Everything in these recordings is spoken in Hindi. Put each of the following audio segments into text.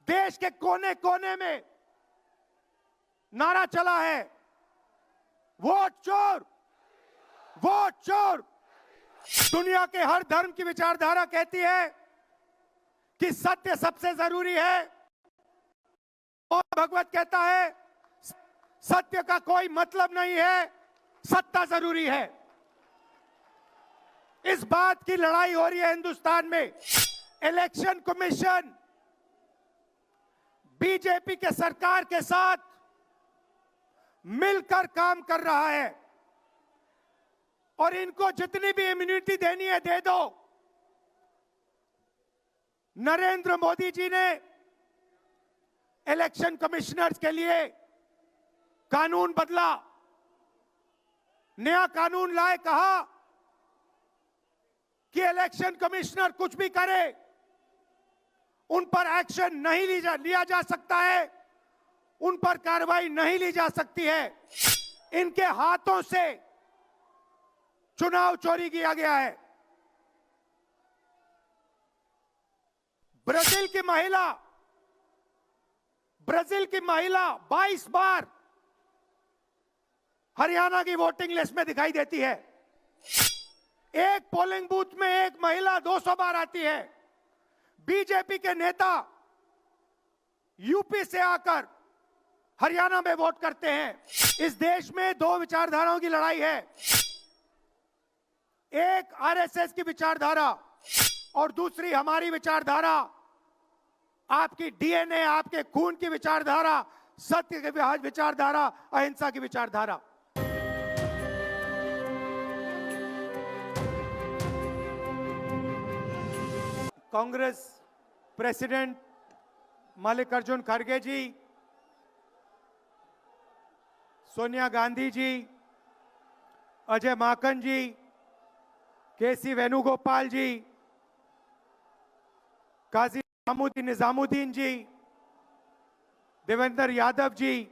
देश के कोने कोने में नारा चला है, वोट चोर, वोट चोर। दुनिया के हर धर्म की विचारधारा कहती है कि सत्य सबसे जरूरी है। और भगवत कहता है सत्य का कोई मतलब नहीं है, सत्ता जरूरी है। इस बात की लड़ाई हो रही है हिंदुस्तान में। इलेक्शन कमीशन बीजेपी के सरकार के साथ मिलकर काम कर रहा है और इनको जितनी भी इम्यूनिटी देनी है दे दो। नरेंद्र मोदी जी ने इलेक्शन कमिश्नर्स के लिए कानून बदला, नया कानून लाए, कहा कि इलेक्शन कमिश्नर कुछ भी करे उन पर एक्शन नहीं लिया जा सकता है, उन पर कार्रवाई नहीं ली जा सकती है। इनके हाथों से चुनाव चोरी किया गया है। ब्राजील की महिला 22 बार हरियाणा की वोटिंग लिस्ट में दिखाई देती है। एक पोलिंग बूथ में एक महिला 200 बार आती है। बीजेपी के नेता यूपी से आकर हरियाणा में वोट करते हैं। इस देश में दो विचारधाराओं की लड़ाई है, एक आरएसएस की विचारधारा और दूसरी हमारी विचारधारा, आपकी डीएनए, आपके खून की विचारधारा, सत्य की विचारधारा, अहिंसा की विचारधारा। कांग्रेस प्रेसिडेंट मल्लिकार्जुन खड़गे जी, सोनिया गांधी जी, अजय माकन जी, केसी वेणुगोपाल जी, काजी निजामुद्दीन जी, देवेंद्र यादव जी,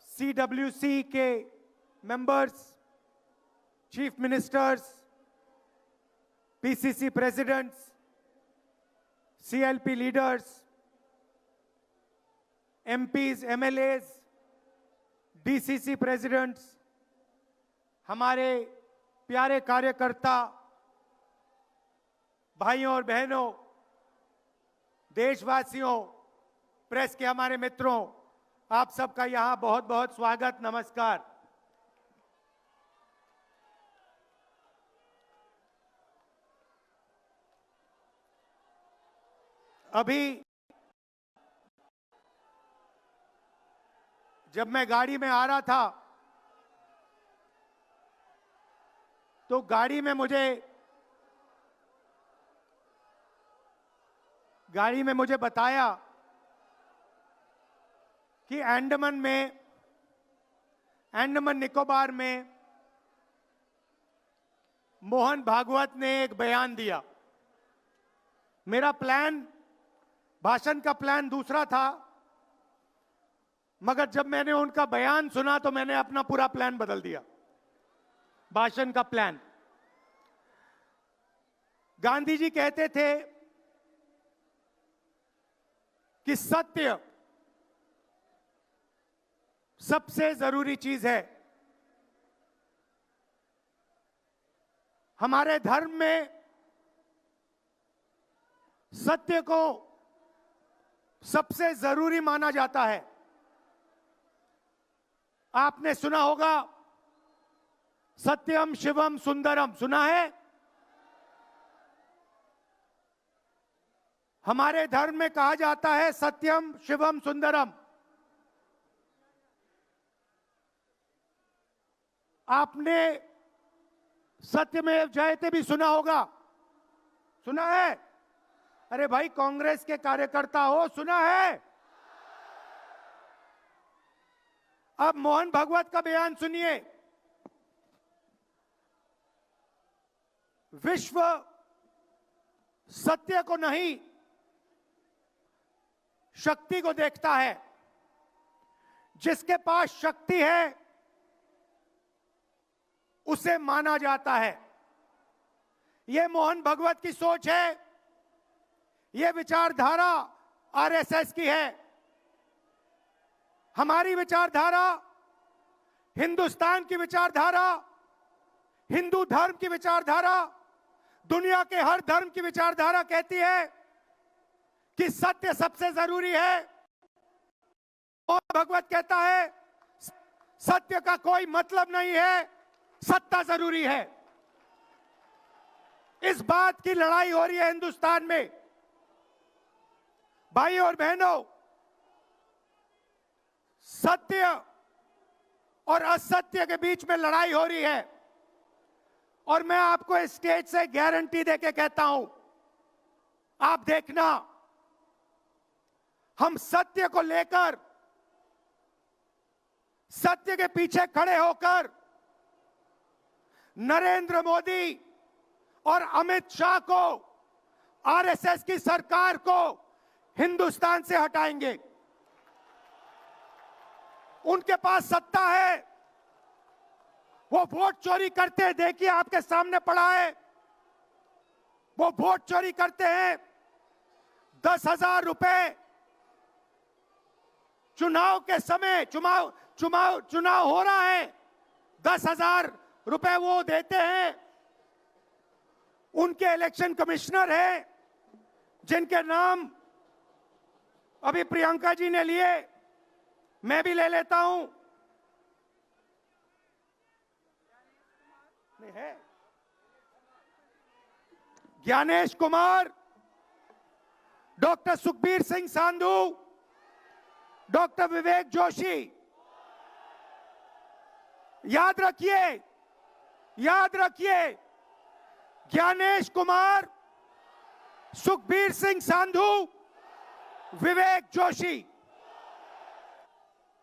सीडब्ल्यूसी के members, chief ministers, PCC presidents, CLP leaders, MPs, MLAs, DCC presidents, हमारे प्यारे कार्यकर्ता भाइयों और बहनों, देशवासियों, प्रेस के हमारे मित्रों, आप सबका यहां बहुत बहुत स्वागत, नमस्कार। अभी जब मैं गाड़ी में आ रहा था तो गाड़ी में मुझे बताया कि अंडमान निकोबार में मोहन भागवत ने एक बयान दिया। मेरा भाषण का प्लान दूसरा था, मगर जब मैंने उनका बयान सुना तो मैंने अपना पूरा प्लान बदल दिया, भाषण का प्लान। गांधी जी कहते थे कि सत्य सबसे जरूरी चीज है। हमारे धर्म में सत्य को सबसे जरूरी माना जाता है। आपने सुना होगा सत्यम शिवम सुंदरम, सुना है? हमारे धर्म में कहा जाता है सत्यम शिवम सुंदरम। आपने सत्यमेव जयते भी सुना होगा, सुना है? अरे भाई, कांग्रेस के कार्यकर्ता हो, सुना है? अब मोहन भागवत का बयान सुनिए। विश्व सत्य को नहीं, शक्ति को देखता है। जिसके पास शक्ति है उसे माना जाता है। यह मोहन भागवत की सोच है। यह विचारधारा आरएसएस की है। हमारी विचारधारा, हिंदुस्तान की विचारधारा, हिंदू धर्म की विचारधारा, दुनिया के हर धर्म की विचारधारा कहती है कि सत्य सबसे जरूरी है। और भगवत कहता है सत्य का कोई मतलब नहीं है, सत्ता जरूरी है। इस बात की लड़ाई हो रही है हिंदुस्तान में। भाई और बहनों, सत्य और असत्य के बीच में लड़ाई हो रही है। और मैं आपको इस स्टेज से गारंटी देके कहता हूं, आप देखना, हम सत्य को लेकर, सत्य के पीछे खड़े होकर नरेंद्र मोदी और अमित शाह को, आरएसएस की सरकार को हिंदुस्तान से हटाएंगे। उनके पास सत्ता है, वो वोट चोरी करते हैं, देखिए आपके सामने पड़ा है। वो वोट चोरी करते हैं, 10,000 रुपए चुनाव के समय, चुनाव हो रहा है, 10,000 रुपए वो देते हैं। उनके इलेक्शन कमिश्नर हैं जिनके नाम अभी प्रियंका जी ने लिए, मैं भी ले लेता हूं। है ज्ञानेश कुमार, डॉक्टर सुखबीर सिंह सांधू, डॉक्टर विवेक जोशी। याद रखिए, याद रखिए, ज्ञानेश कुमार, सुखबीर सिंह सांधू, विवेक जोशी।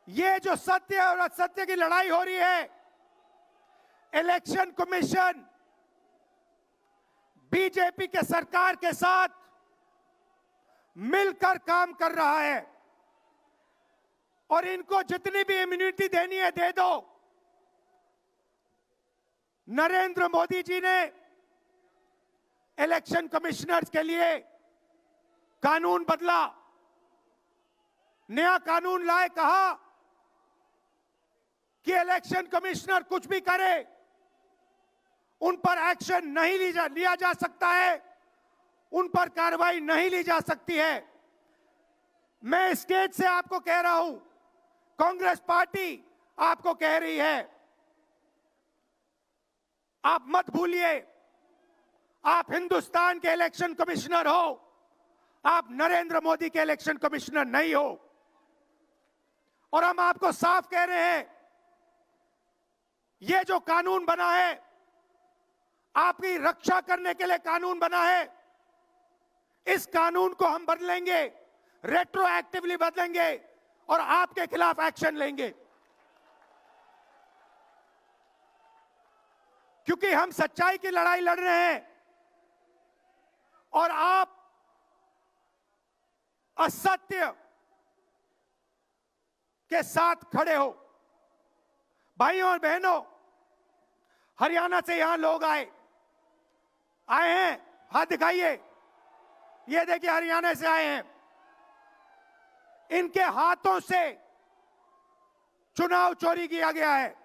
ये जो सत्य और असत्य की लड़ाई हो रही है, इलेक्शन कमीशन बीजेपी के सरकार के साथ मिलकर काम कर रहा है। और इनको जितनी भी इम्यूनिटी देनी है दे दो। नरेंद्र मोदी जी ने इलेक्शन कमिश्नर्स के लिए कानून बदला, नया कानून लाए, कहा कि इलेक्शन कमिश्नर कुछ भी करे, उन पर एक्शन नहीं लिया जा सकता है, उन पर कार्रवाई नहीं ली जा सकती है। मैं स्टेज से आपको कह रहा हूं, कांग्रेस पार्टी आपको कह रही है, आप मत भूलिए, आप हिंदुस्तान के इलेक्शन कमिश्नर हो, आप नरेंद्र मोदी के इलेक्शन कमिश्नर नहीं हो। और हम आपको साफ कह रहे हैं, ये जो कानून बना है, आपकी रक्षा करने के लिए कानून बना है। इस कानून को हम बदलेंगे, रेट्रोएक्टिवली बदलेंगे और आपके खिलाफ एक्शन लेंगे। क्योंकि हम सच्चाई की लड़ाई लड़ रहे हैं और आप असत्य के साथ खड़े हो। भाइयों और बहनों, हरियाणा से यहां लोग आए हैं, हाथ दिखाइए। ये देखिए, हरियाणा से आए हैं। इनके हाथों से चुनाव चोरी किया गया है।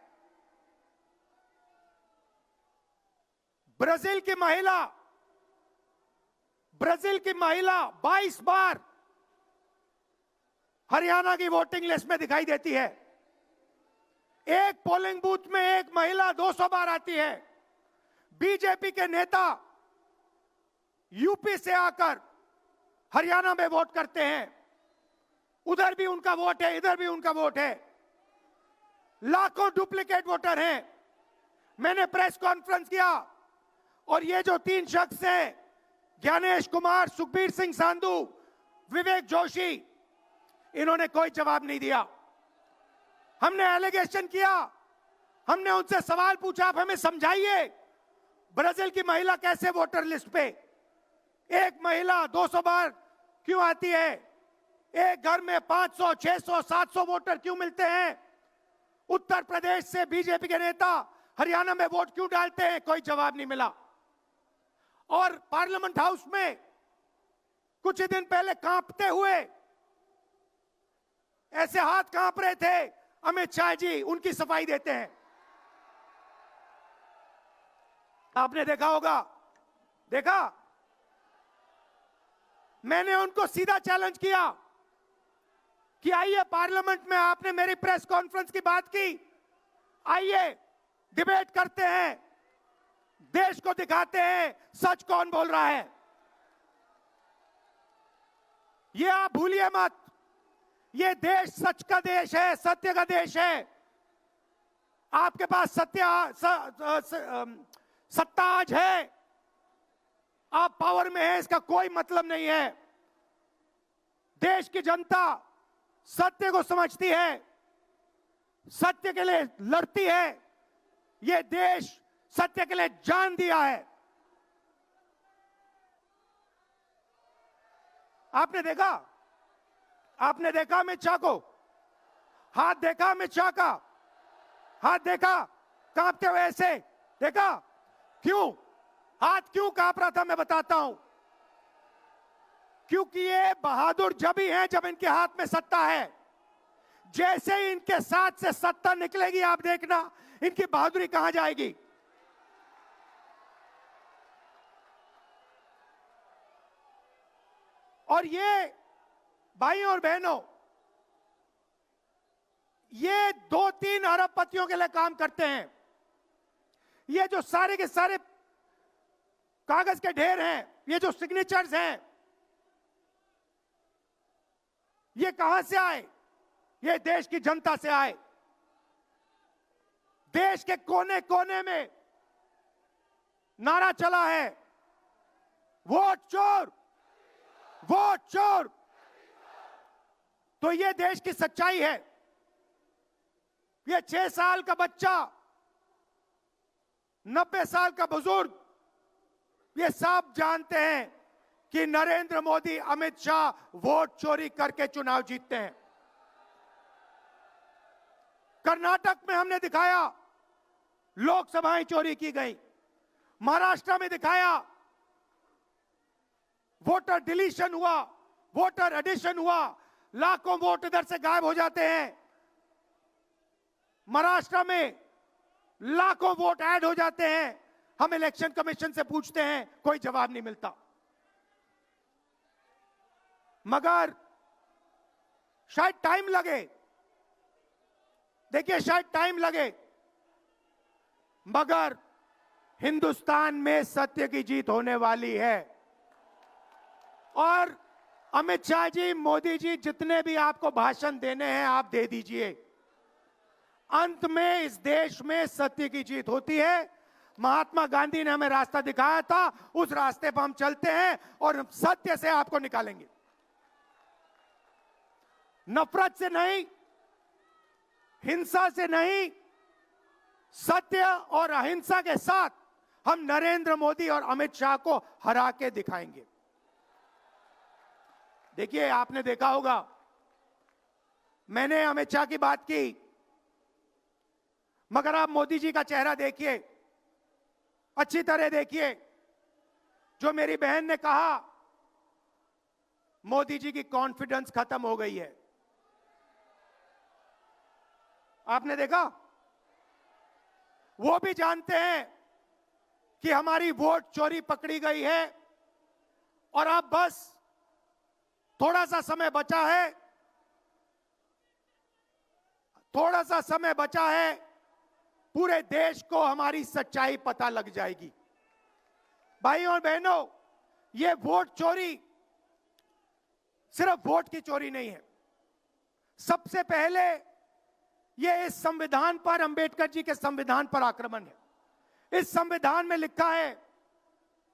ब्राजील की महिला 22 बार हरियाणा की वोटिंग लिस्ट में दिखाई देती है। एक पोलिंग बूथ में एक महिला 200 बार आती है। बीजेपी के नेता यूपी से आकर हरियाणा में वोट करते हैं, उधर भी उनका वोट है, इधर भी उनका वोट है। लाखों डुप्लीकेट वोटर हैं। मैंने प्रेस कॉन्फ्रेंस किया और ये जो 3 शख्स हैं, ज्ञानेश कुमार, सुखबीर सिंह सांधू, विवेक जोशी, इन्होंने कोई जवाब नहीं दिया। हमने एलिगेशन किया, हमने उनसे सवाल पूछा, आप हमें समझाइए ब्राजील की महिला कैसे वोटर लिस्ट पे, एक महिला 200 बार क्यों आती है, एक घर में 500, 600, 700 वोटर क्यों मिलते हैं, उत्तर प्रदेश से बीजेपी के नेता हरियाणा में वोट क्यों डालते हैं, कोई जवाब नहीं मिला। और पार्लियामेंट हाउस में कुछ ही दिन पहले कांपते हुए ऐसे हाथ कांप रहे थे। अमित शाह जी उनकी सफाई देते हैं। आपने देखा होगा, देखा, मैंने उनको सीधा चैलेंज किया कि आइए पार्लियामेंट में, आपने मेरी प्रेस कॉन्फ्रेंस की बात की, आइए डिबेट करते हैं, देश को दिखाते हैं सच कौन बोल रहा है। ये आप भूलिए मत, ये देश सच का देश है, सत्य का देश है। आपके पास सत्ता आज है, आप पावर में हैं, इसका कोई मतलब नहीं है। देश की जनता सत्य को समझती है, सत्य के लिए लड़ती है। ये देश सत्य के लिए जान दिया है। आपने देखा, आपने देखा अमित शाह को, हाथ देखा अमित शाह का, हाथ देखा कांपते हुए ऐसे देखा। क्यों हाथ क्यों कांप रहा था, मैं बताता हूं। क्योंकि ये बहादुर जब ही हैं जब इनके हाथ में सत्ता है। जैसे ही इनके साथ से सत्ता निकलेगी, आप देखना इनकी बहादुरी कहां जाएगी। और ये भाइयों और बहनों, ये 2-3 अरबपतियों के लिए काम करते हैं। ये जो सारे के सारे कागज के ढेर हैं, ये जो सिग्नेचर्स हैं, ये कहां से आए? ये देश की जनता से आए। देश के कोने कोने में नारा चला है, वोट चोर, वोट चोर। तो ये देश की सच्चाई है। ये 6 साल का बच्चा, 90 साल का बुजुर्ग, ये सब जानते हैं कि नरेंद्र मोदी, अमित शाह वोट चोरी करके चुनाव जीतते हैं। कर्नाटक में हमने दिखाया लोकसभाएं चोरी की गई, महाराष्ट्र में दिखाया वोटर डिलीशन हुआ, वोटर एडिशन हुआ, लाखों वोट इधर से गायब हो जाते हैं। महाराष्ट्र में लाखों वोट ऐड हो जाते हैं। हम इलेक्शन कमीशन से पूछते हैं, कोई जवाब नहीं मिलता। मगर शायद टाइम लगे, देखिए शायद टाइम लगे, मगर हिंदुस्तान में सत्य की जीत होने वाली है। और अमित शाह जी, मोदी जी, जितने भी आपको भाषण देने हैं आप दे दीजिए। अंत में इस देश में सत्य की जीत होती है। महात्मा गांधी ने हमें रास्ता दिखाया था, उस रास्ते पर हम चलते हैं और सत्य से आपको निकालेंगे। नफरत से नहीं, हिंसा से नहीं, सत्य और अहिंसा के साथ हम नरेंद्र मोदी और अमित शाह को हरा के दिखाएंगे। देखिए, आपने देखा होगा, मैंने अमित शाह की बात की, मगर आप मोदी जी का चेहरा देखिए, अच्छी तरह देखिए। जो मेरी बहन ने कहा, मोदी जी की कॉन्फिडेंस खत्म हो गई है। आपने देखा, वो भी जानते हैं कि हमारी वोट चोरी पकड़ी गई है और अब बस थोड़ा सा समय बचा है, थोड़ा सा समय बचा है, पूरे देश को हमारी सच्चाई पता लग जाएगी। भाइयों और बहनों, ये वोट चोरी सिर्फ वोट की चोरी नहीं है। सबसे पहले ये इस संविधान पर, अंबेडकर जी के संविधान पर आक्रमण है। इस संविधान में लिखा है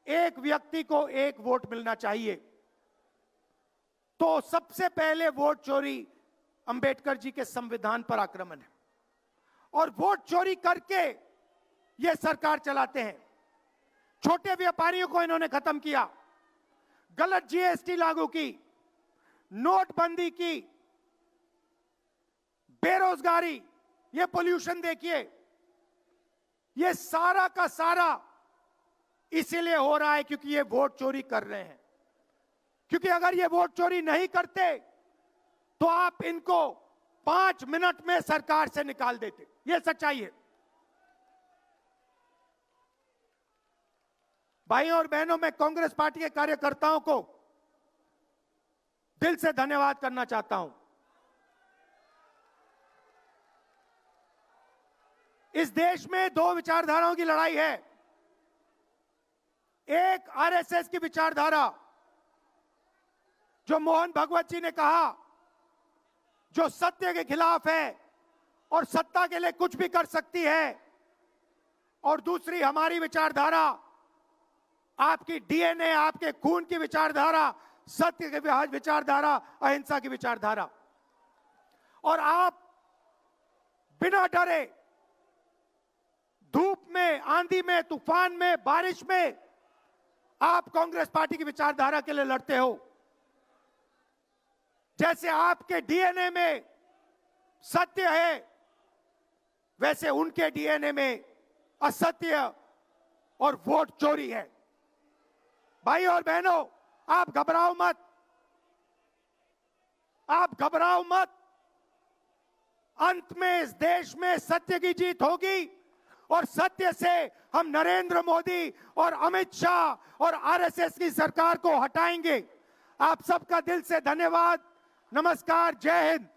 एक व्यक्ति को एक वोट मिलना चाहिए। तो सबसे पहले वोट चोरी अंबेडकर जी के संविधान पर आक्रमण है। और वोट चोरी करके ये सरकार चलाते हैं। छोटे व्यापारियों को इन्होंने खत्म किया, गलत जीएसटी लागू की, नोटबंदी की, बेरोजगारी, ये पोल्यूशन देखिए, ये सारा का सारा इसीलिए हो रहा है क्योंकि ये वोट चोरी कर रहे हैं। क्योंकि अगर ये वोट चोरी नहीं करते तो आप इनको 5 मिनट में सरकार से निकाल देते। यह सच्चाई है। भाइयों और बहनों, मैं कांग्रेस पार्टी के कार्यकर्ताओं को दिल से धन्यवाद करना चाहता हूं। इस देश में दो विचारधाराओं की लड़ाई है। एक आरएसएस की विचारधारा, जो मोहन भगवत जी ने कहा, जो सत्य के खिलाफ है और सत्ता के लिए कुछ भी कर सकती है। और दूसरी हमारी विचारधारा, आपकी डीएनए, आपके खून की विचारधारा, सत्य की विचारधारा, अहिंसा की विचारधारा। और आप बिना डरे धूप में, आंधी में, तूफान में, बारिश में आप कांग्रेस पार्टी की विचारधारा के लिए लड़ते हो। जैसे आपके डीएनए में सत्य है, वैसे उनके डीएनए में असत्य और वोट चोरी है। भाई और बहनों, आप घबराओ मत, आप घबराओ मत। अंत में इस देश में सत्य की जीत होगी और सत्य से हम नरेंद्र मोदी और अमित शाह और आरएसएस की सरकार को हटाएंगे। आप सबका दिल से धन्यवाद। नमस्कार। जय हिंद।